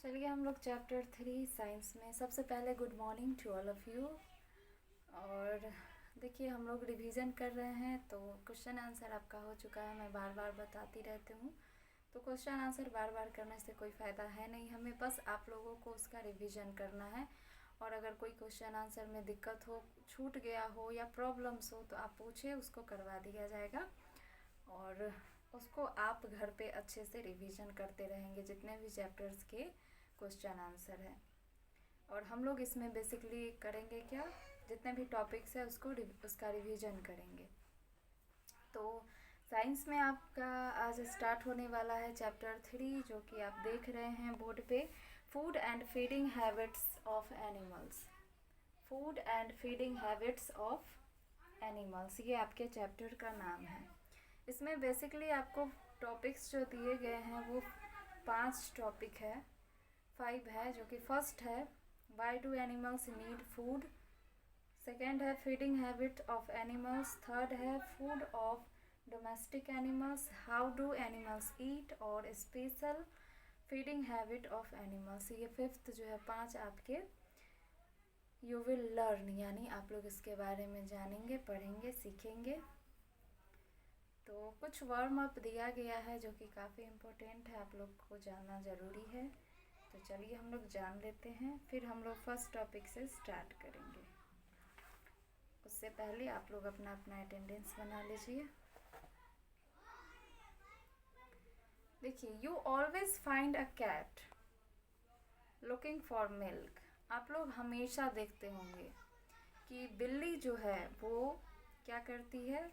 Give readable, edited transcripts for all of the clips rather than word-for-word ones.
चलिए हम लोग चैप्टर 3 साइंस में सबसे पहले good morning to all of you. और देखिए हम लोग रिवीजन कर रहे हैं तो क्वेश्चन आंसर आपका हो चुका है। मैं बार बार बताती रहती हूँ तो क्वेश्चन आंसर बार बार करने से कोई फ़ायदा है नहीं, हमें बस आप लोगों को उसका रिवीजन करना है। और अगर कोई क्वेश्चन आंसर में दिक्कत हो, छूट गया हो या प्रॉब्लम्स हो तो आप पूछिए, उसको करवा दिया जाएगा। और उसको आप घर पे अच्छे से रिवीजन करते रहेंगे जितने भी चैप्टर्स के क्वेश्चन आंसर है। और हम लोग इसमें बेसिकली करेंगे क्या, जितने भी टॉपिक्स है उसका रिवीजन करेंगे। तो साइंस में आपका आज स्टार्ट होने वाला है चैप्टर 3, जो कि आप देख रहे हैं बोर्ड पे, food and feeding habits of animals. Food and feeding habits of animals, ये आपके चैप्टर का नाम है। इसमें बेसिकली आपको टॉपिक्स जो दिए गए हैं वो 5 टॉपिक है, 5 है, जो कि फर्स्ट है why do animals need food, second है feeding habit of animals, third है food of domestic animals, how do animals eat, और special feeding habit of animals. ये फिफ्थ जो है 5 आपके यू विल लर्न, यानी आप लोग इसके बारे में जानेंगे, पढ़ेंगे, सीखेंगे। तो कुछ वार्म अप दिया गया है जो कि काफ़ी इम्पोर्टेंट है, आप लोग को जानना ज़रूरी है। तो चलिए हम लोग जान लेते हैं, फिर हम लोग फर्स्ट टॉपिक से स्टार्ट करेंगे। उससे पहले आप लोग अपना अपना अटेंडेंस बना लीजिए। देखिए, you always find a cat looking for milk. आप लोग हमेशा देखते होंगे कि बिल्ली जो है वो क्या करती है,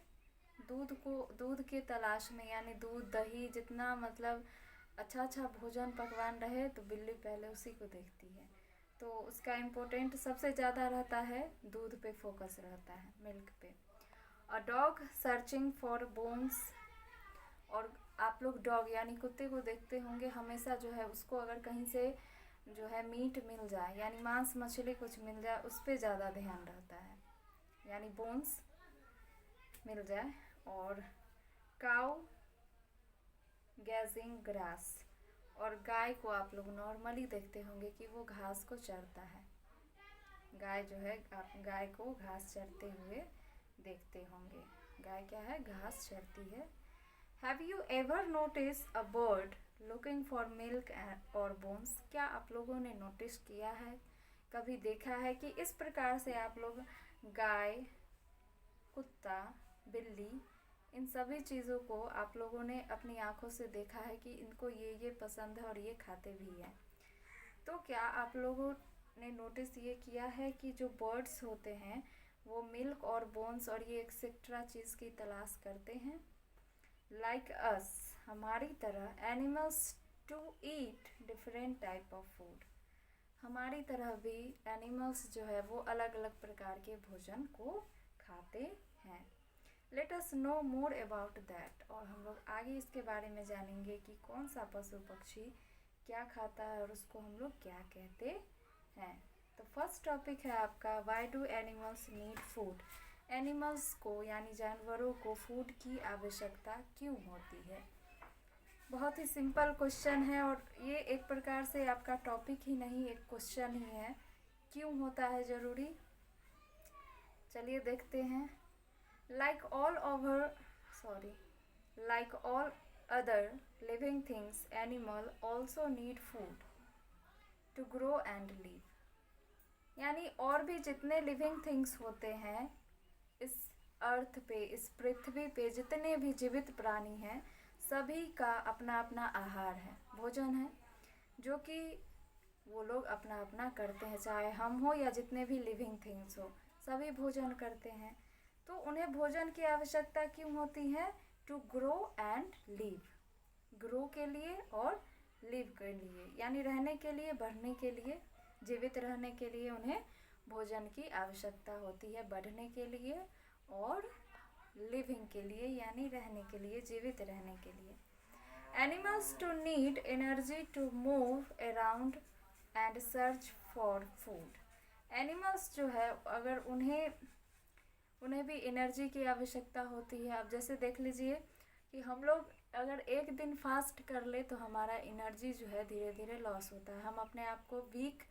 दूध के तलाश में, यानी दूध, दही, जितना मतलब अच्छा भोजन पकवान रहे तो बिल्ली पहले उसी को देखती है। तो उसका इम्पोर्टेंट सबसे ज़्यादा रहता है, दूध पे फोकस रहता है, मिल्क पे। A dog searching for bones, और आप लोग डॉग यानी कुत्ते को देखते होंगे, हमेशा जो है उसको अगर कहीं से जो है मीट मिल जाए, यानी मांस मछली कुछ मिल जाए, उस पर ज़्यादा ध्यान रहता है, यानी बोन्स मिल जाए। और काउ गैजिंग ग्रास, और गाय को आप लोग नॉर्मली देखते होंगे कि वो घास को चरता है। गाय जो है, आप गाय को घास चरते हुए देखते होंगे। गाय क्या है, घास चरती है। Have you ever notice a bird looking for milk और बोन्स? क्या आप लोगों ने नोटिस किया है, कभी देखा है कि इस प्रकार से आप लोग गाय, कुत्ता, बिल्ली, इन सभी चीज़ों को आप लोगों ने अपनी आँखों से देखा है कि इनको ये पसंद है और ये खाते भी हैं। तो क्या आप लोगों ने नोटिस ये किया है कि जो बर्ड्स होते हैं वो मिल्क और बोन्स और ये एक्सेट्रा चीज़ की तलाश करते हैं? लाइक अस, हमारी तरह, animals to eat different type of food. हमारी तरह भी एनिमल्स जो है वो अलग अलग प्रकार के भोजन को खाते हैं। Let us know more about that, और हम लोग आगे इसके बारे में जानेंगे कि कौन सा पशु पक्षी क्या खाता है और उसको हम लोग क्या कहते हैं। तो फर्स्ट टॉपिक है आपका Y do animals need food. Animals को यानी जानवरों को फूड की आवश्यकता क्यों होती है? बहुत ही सिंपल क्वेश्चन है, और ये एक प्रकार से आपका टॉपिक ही नहीं, एक क्वेश्चन ही है, क्यों होता है ज़रूरी। चलिए देखते हैं। Like all other living things, animal also need food to grow and live। यानी और भी जितने लिविंग थिंग्स होते हैं इस अर्थ पे, इस पृथ्वी पे, जितने भी जीवित प्राणी हैं, सभी का अपना अपना आहार है, भोजन है, जो कि वो लोग अपना अपना करते हैं। चाहे हम हो या जितने भी लिविंग थिंग्स हो, सभी भोजन करते हैं। तो उन्हें भोजन की आवश्यकता क्यों होती है? To grow and live, grow के लिए और लिव के लिए, यानी रहने के लिए, बढ़ने के लिए, जीवित रहने के लिए उन्हें भोजन की आवश्यकता होती है, बढ़ने के लिए और लिविंग के लिए, यानी रहने के लिए, जीवित रहने के लिए। Animals to need energy to move around and search for food. Animals जो है, अगर उन्हें भी एनर्जी की आवश्यकता होती है। अब जैसे देख लीजिए कि हम लोग अगर एक दिन फास्ट कर ले तो हमारा एनर्जी जो है धीरे धीरे लॉस होता है, हम अपने आप को वीक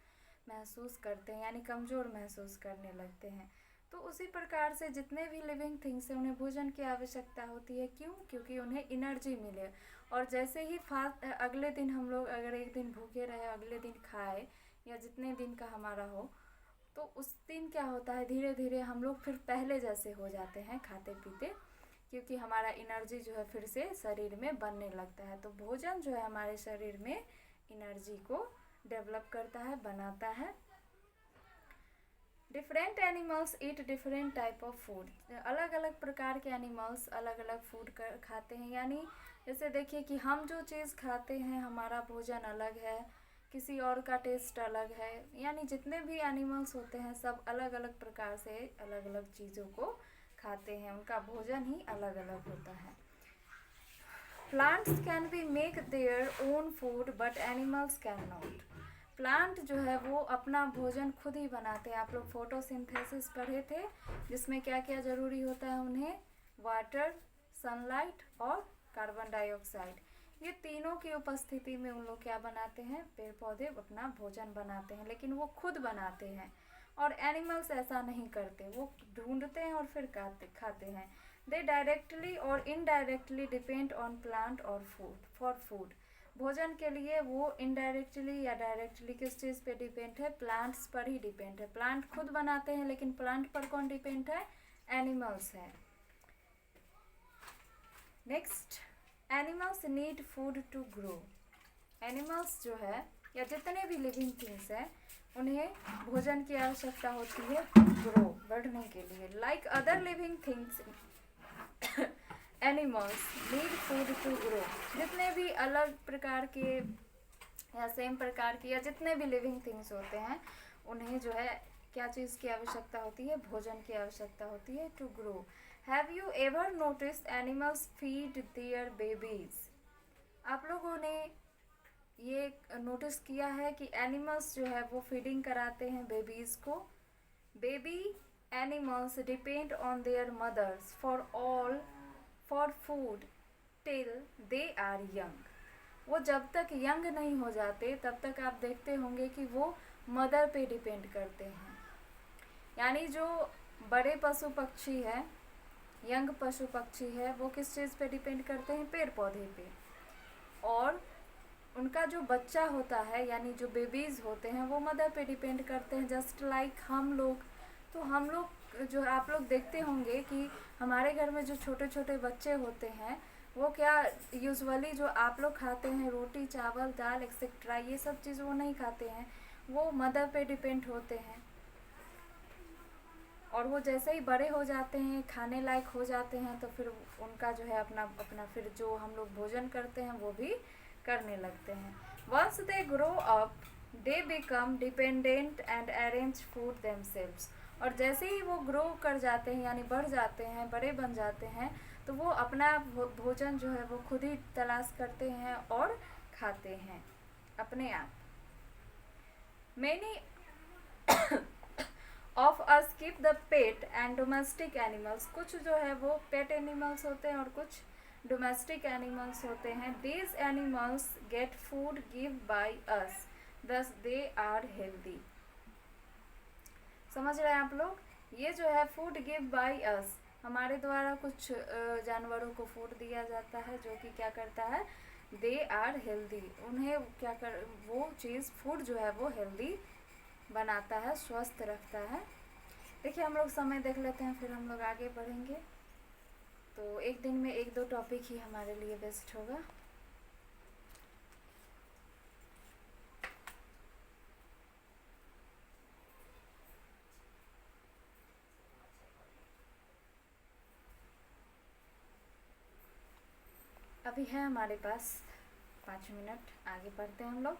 महसूस करते हैं, यानी कमज़ोर महसूस करने लगते हैं। तो उसी प्रकार से जितने भी लिविंग थिंग्स हैं उन्हें भोजन की आवश्यकता होती है। क्यों? क्योंकि उन्हें एनर्जी मिले। और जैसे ही फास्ट अगले दिन हम लोग अगर एक दिन भूखे रहे, अगले दिन खाए या जितने दिन का हमारा हो, तो उस दिन क्या होता है, धीरे धीरे हम लोग फिर पहले जैसे हो जाते हैं खाते पीते, क्योंकि हमारा एनर्जी जो है फिर से शरीर में बनने लगता है। तो भोजन जो है हमारे शरीर में एनर्जी को डेवलप करता है, बनाता है। Different animals eat different type of food. अलग अलग प्रकार के एनिमल्स अलग अलग फूड खाते हैं, यानी जैसे देखिए कि हम जो चीज़ खाते हैं हमारा भोजन अलग है, किसी और का टेस्ट अलग है। यानी जितने भी एनिमल्स होते हैं सब अलग अलग प्रकार से अलग अलग चीज़ों को खाते हैं, उनका भोजन ही अलग अलग होता है। Plants can be make their own food but animals can not. Plant जो है वो अपना भोजन खुद ही बनाते हैं। आप लोग फोटोसिंथेसिस पढ़े थे, जिसमें क्या क्या ज़रूरी होता है उन्हें, वाटर, सनलाइट और कार्बन डाइऑक्साइड। ये तीनों की उपस्थिति में उन लोग क्या बनाते हैं, पेड़ पौधे अपना भोजन बनाते हैं, लेकिन वो खुद बनाते हैं। और एनिमल्स ऐसा नहीं करते, वो ढूंढते हैं और फिर खाते हैं। दे डायरेक्टली और इनडायरेक्टली डिपेंड ऑन प्लांट और फूड फॉर फूड। भोजन के लिए वो इनडायरेक्टली या डायरेक्टली किस चीज़ पे डिपेंड है, प्लांट्स पर ही डिपेंड है। प्लांट खुद बनाते हैं, लेकिन प्लांट पर कौन डिपेंड है, एनिमल्स है। Next, animals need food to grow. Animals जो है या जितने भी लिविंग थिंग्स हैं उन्हें भोजन की आवश्यकता होती है ग्रो, बढ़ने के लिए। Like other living things animals need food to grow. जितने भी अलग प्रकार के या सेम प्रकार के या जितने भी लिविंग थिंग्स होते हैं उन्हें जो है क्या चीज़ की आवश्यकता होती है, भोजन की आवश्यकता होती है to grow. Have you ever noticed animals feed their babies. आप लोगों ने ये नोटिस किया है कि एनिमल्स जो है वो फीडिंग कराते हैं बेबीज़ को। Baby animals depend on their mothers for food till they are young. वो जब तक यंग नहीं हो जाते तब तक आप देखते होंगे कि वो मदर पे डिपेंड करते हैं। यानी जो बड़े पशु पक्षी है, यंग पशु पक्षी है, वो किस चीज़ पे डिपेंड करते हैं, पेड़ पौधे पे। और उनका जो बच्चा होता है यानी जो बेबीज़ होते हैं वो मदर पे डिपेंड करते हैं, जस्ट लाइक हम लोग। तो हम लोग जो आप लोग देखते होंगे कि हमारे घर में जो छोटे छोटे बच्चे होते हैं वो क्या यूजुअली जो आप लोग खाते हैं, रोटी चावल दाल एक्सेट्रा, ये सब चीज़ वो नहीं खाते हैं, वो मदर पे डिपेंड होते हैं। और वो जैसे ही बड़े हो जाते हैं, खाने लायक हो जाते हैं, तो फिर उनका जो है अपना अपना फिर जो हम लोग भोजन करते हैं वो भी करने लगते हैं। Once they grow up they become dependent and arrange food themselves. और जैसे ही वो ग्रो कर जाते हैं यानी बढ़ जाते हैं, बड़े बन जाते हैं, तो वो अपना भोजन जो है वो खुद ही तलाश करते हैं और खाते हैं अपने आप। Many of us keep the pet and domestic animals. कुछ जो है वो पेट एनिमल्स होते हैं और कुछ डोमेस्टिक एनिमल्स होते हैं। These animals get food give by us दस दे आर हेल्दी। समझ रहे हैं आप लोग, ये जो है फूड गिव बाय अस, हमारे द्वारा कुछ जानवरों को फूड दिया जाता है जो कि क्या करता है, दे आर हेल्दी। उन्हें क्या कर, वो चीज़ फूड जो है वो हेल्दी बनाता है, स्वस्थ रखता है। देखिए हम लोग समय देख लेते हैं फिर हम लोग आगे बढ़ेंगे। तो एक दिन में एक दो टॉपिक ही हमारे लिए बेस्ट होगा। अभी है हमारे पास 5 मिनट, आगे बढ़ते हैं हम लोग।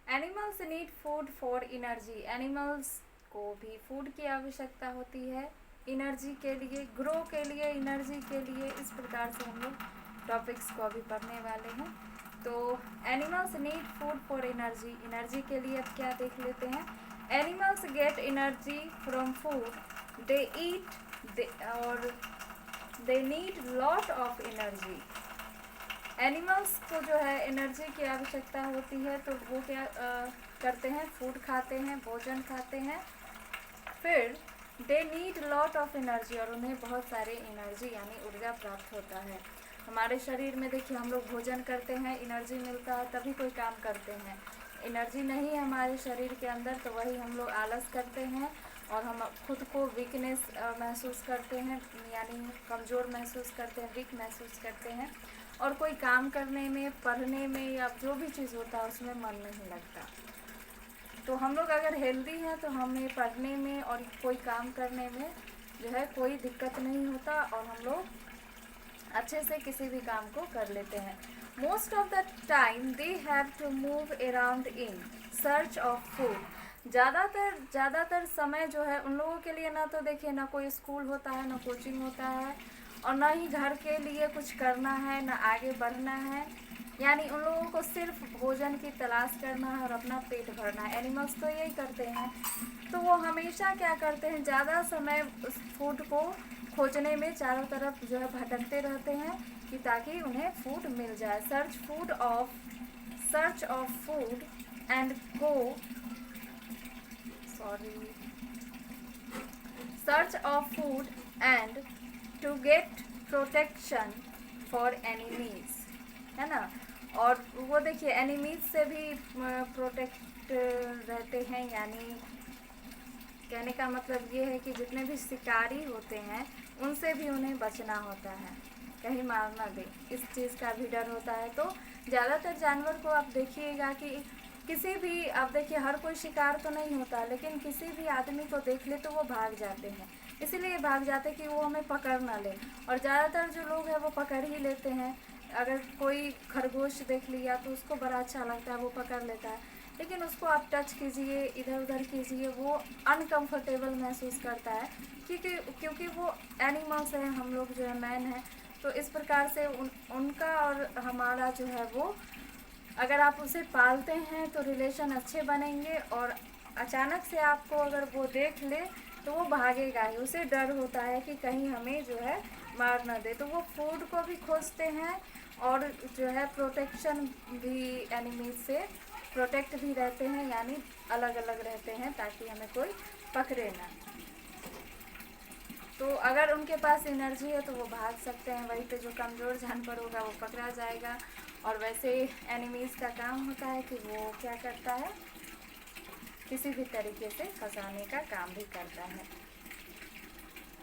Animals need food for energy. Animals को भी फूड की आवश्यकता होती है एनर्जी के लिए, ग्रो के लिए, एनर्जी के लिए। इस प्रकार से हम लोग टॉपिक्स को अभी पढ़ने वाले हैं। तो animals need food for energy, energy के लिए अब क्या देख लेते हैं। Animals get energy from food they eat और they need lot of energy. Animals को जो है एनर्जी की आवश्यकता होती है, तो वो क्या करते हैं, फूड खाते हैं, भोजन खाते हैं, फिर दे नीड लॉट ऑफ एनर्जी, और उन्हें बहुत सारे एनर्जी यानी ऊर्जा प्राप्त होता है। हमारे शरीर में देखिए हम लोग भोजन करते हैं, एनर्जी मिलता है तभी कोई काम करते हैं। एनर्जी नहीं है हमारे शरीर के अंदर तो वही हम लोग आलस करते हैं और हम खुद को वीकनेस महसूस करते हैं, यानी कमज़ोर महसूस करते हैं, वीक महसूस करते हैं, और कोई काम करने में, पढ़ने में या जो भी चीज़ होता है उसमें मन नहीं लगता। तो हम लोग अगर हेल्दी हैं तो हमें पढ़ने में और कोई काम करने में जो है कोई दिक्कत नहीं होता और हम लोग अच्छे से किसी भी काम को कर लेते हैं। Most of the time they have to move around in search of food. ज़्यादातर समय जो है उन लोगों के लिए ना तो देखिए ना कोई स्कूल होता है, ना कोचिंग होता है, और ना ही घर के लिए कुछ करना है, ना आगे बढ़ना है, यानी उन लोगों को सिर्फ भोजन की तलाश करना है और अपना पेट भरना है। एनिमल्स तो यही करते हैं, तो वो हमेशा क्या करते हैं, ज़्यादा समय उस फूड को खोजने में चारों तरफ जो है भटकते रहते हैं कि ताकि उन्हें फूड मिल जाए। Search of food and go search of food and to get protection for enemies, है ना। और वो देखिए एनिमीज से भी प्रोटेक्ट रहते हैं, यानी कहने का मतलब ये है कि जितने भी शिकारी होते हैं उनसे भी उन्हें बचना होता है, कहीं मार ना दे, इस चीज़ का भी डर होता है। तो ज़्यादातर जानवर को आप देखिएगा कि किसी भी, आप देखिए हर कोई शिकार तो नहीं होता, लेकिन किसी भी आदमी को देख ले तो वो भाग जाते हैं, इसीलिए भाग जाते कि वो हमें पकड़ ना ले। और ज़्यादातर जो लोग हैं वो पकड़ ही लेते हैं। अगर कोई खरगोश देख लिया तो उसको बड़ा अच्छा लगता है, वो पकड़ लेता है, लेकिन उसको आप टच कीजिए, इधर उधर कीजिए, वो अनकंफर्टेबल महसूस करता है, क्योंकि वो एनिमल्स हैं, हम लोग जो है मैन हैं। तो इस प्रकार से उनका और हमारा जो है वो, अगर आप उसे पालते हैं तो रिलेशन अच्छे बनेंगे, और अचानक से आपको अगर वो देख ले तो वो भागेगा ही, उसे डर होता है कि कहीं हमें जो है मार ना दे। तो वो फूड को भी खोजते हैं और जो है प्रोटेक्शन भी, एनिमीज से प्रोटेक्ट भी रहते हैं, यानी अलग अलग रहते हैं ताकि हमें कोई पकड़े ना। तो अगर उनके पास एनर्जी है तो वो भाग सकते हैं, वहीं पे जो कमज़ोर जानवर होगा वो पकड़ा जाएगा। और वैसे एनिमीज़ का काम होता है कि वो क्या करता है, किसी भी तरीके से फंसाने का काम भी करता है।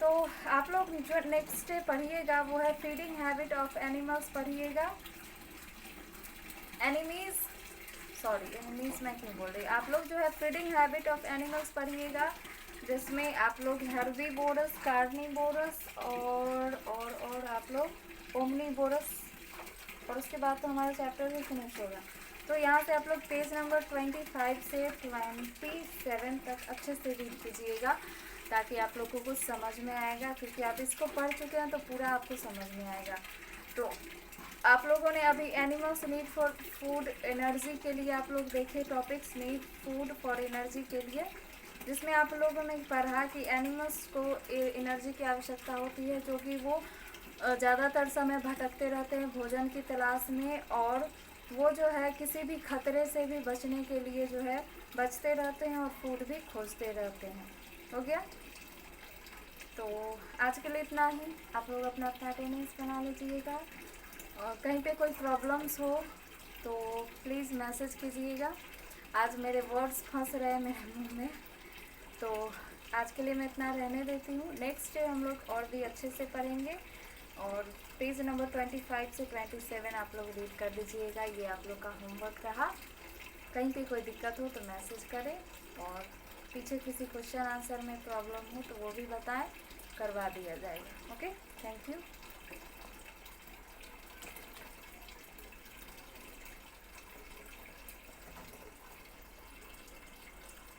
तो आप लोग जो नेक्स्ट पढ़िएगा वो है फीडिंग हैबिट ऑफ एनिमल्स पढ़िएगा। एनिमीज़ मैं क्यों बोल रही, आप लोग जो है फीडिंग हैबिट ऑफ एनिमल्स पढ़िएगा, जिसमें आप लोग हेर्बीवोरस, कार्निवोरस और आप लोग ओमनीवोरस, और उसके बाद तो हमारा चैप्टर भी फिनिश होगा। तो यहाँ से आप लोग पेज नंबर 25 से 27 तक अच्छे से रीड कीजिएगा, ताकि आप लोग को कुछ समझ में आएगा, क्योंकि आप इसको पढ़ चुके हैं तो पूरा आपको समझ में आएगा। तो आप लोगों ने अभी animals need for food energy के लिए आप लोग देखे topics, need food for energy के लिए, जिसमें आप लोगों ने पढ़ा कि एनिमल्स को एनर्जी की आवश्यकता होती है, जो कि वो ज़्यादातर समय भटकते रहते हैं भोजन की तलाश में, और वो जो है किसी भी खतरे से भी बचने के लिए जो है बचते रहते हैं और फूड भी खोजते रहते हैं। हो गया? तो आज के लिए इतना ही। आप लोग अपना अटेंडेंस बना लीजिएगा, और कहीं पे कोई प्रॉब्लम्स हो तो प्लीज़ मैसेज कीजिएगा। आज मेरे वर्ड्स फंस रहे हैं मेरे मुँह में, तो आज के लिए मैं इतना रहने देती हूँ। नेक्स्ट डे हम लोग और भी अच्छे से पढ़ेंगे, और पेज नंबर 25 से 27 आप लोग रीड कर लीजिएगा। ये आप लोग का होमवर्क रहा। कहीं पे कोई दिक्कत हो तो मैसेज करें, और पीछे किसी क्वेश्चन आंसर में प्रॉब्लम हो तो वो भी बताएं, करवा दिया जाएगा। Okay, thank you.